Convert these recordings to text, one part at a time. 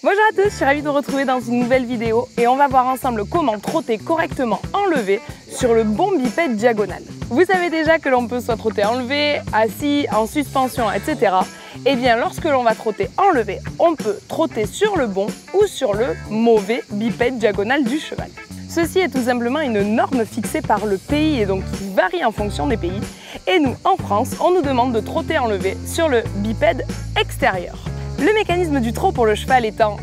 Bonjour à tous, je suis ravie de vous retrouver dans une nouvelle vidéo et on va voir ensemble comment trotter correctement enlevé sur le bon bipède diagonal. Vous savez déjà que l'on peut soit trotter enlevé, assis, en suspension, etc. Et bien lorsque l'on va trotter enlevé, on peut trotter sur le bon ou sur le mauvais bipède diagonal du cheval. Ceci est tout simplement une norme fixée par le pays et donc qui varie en fonction des pays. Et nous, en France, on nous demande de trotter enlevé sur le bipède extérieur. Le mécanisme du trot pour le cheval étant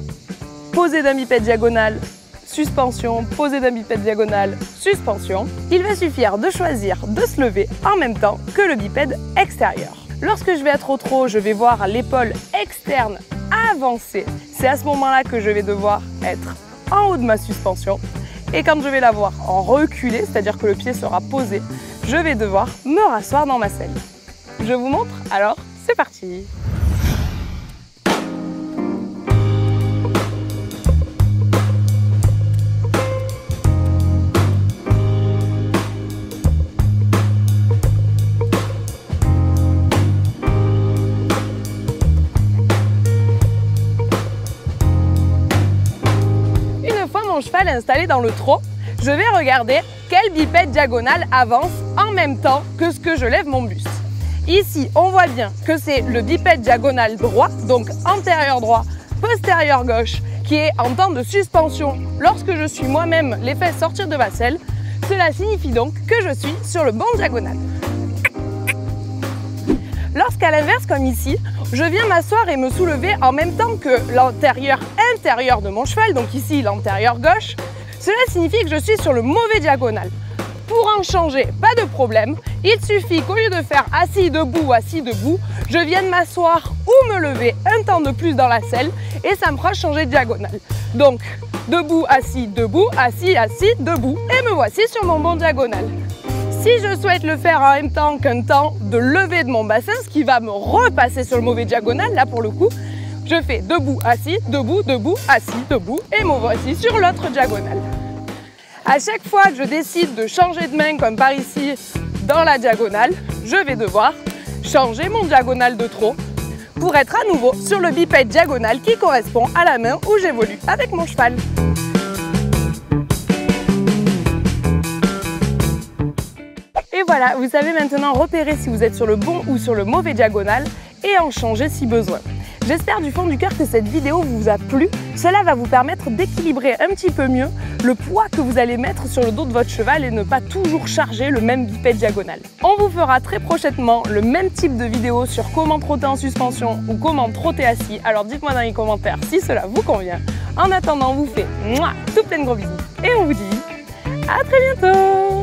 posé d'un bipède diagonal, suspension, posé d'un bipède diagonal, suspension, il va suffire de choisir de se lever en même temps que le bipède extérieur. Lorsque je vais être au trot, je vais voir l'épaule externe avancer. C'est à ce moment-là que je vais devoir être en haut de ma suspension. Et quand je vais la voir en reculé, c'est-à-dire que le pied sera posé, je vais devoir me rasseoir dans ma selle. Je vous montre, alors c'est parti! Mon cheval installé dans le trot, je vais regarder quel bipède diagonal avance en même temps que ce que je lève mon buste. Ici, on voit bien que c'est le bipède diagonal droit, donc antérieur droit, postérieur gauche, qui est en temps de suspension lorsque je suis moi-même les fesses sortir de ma selle. Cela signifie donc que je suis sur le bon diagonal. Lorsqu'à l'inverse, comme ici, je viens m'asseoir et me soulever en même temps que l'antérieur intérieur de mon cheval, donc ici l'antérieur gauche, cela signifie que je suis sur le mauvais diagonal. Pour en changer, pas de problème, il suffit qu'au lieu de faire assis, debout, je vienne m'asseoir ou me lever un temps de plus dans la selle et ça me fera changer de diagonale. Donc, debout, assis, debout et me voici sur mon bon diagonal. Si je souhaite le faire en même temps qu'un temps de lever de mon bassin, ce qui va me repasser sur le mauvais diagonal, là pour le coup, je fais debout, assis, debout, assis, debout, et me voici sur l'autre diagonale. À chaque fois que je décide de changer de main, comme par ici, dans la diagonale, je vais devoir changer mon diagonale de trot pour être à nouveau sur le bipède diagonal qui correspond à la main où j'évolue avec mon cheval. Et voilà, vous savez maintenant repérer si vous êtes sur le bon ou sur le mauvais diagonal et en changer si besoin. J'espère du fond du cœur que cette vidéo vous a plu. Cela va vous permettre d'équilibrer un petit peu mieux le poids que vous allez mettre sur le dos de votre cheval et ne pas toujours charger le même bipède diagonal. On vous fera très prochainement le même type de vidéo sur comment trotter en suspension ou comment trotter assis. Alors dites-moi dans les commentaires si cela vous convient. En attendant, on vous fait tout plein de gros bisous et on vous dit à très bientôt!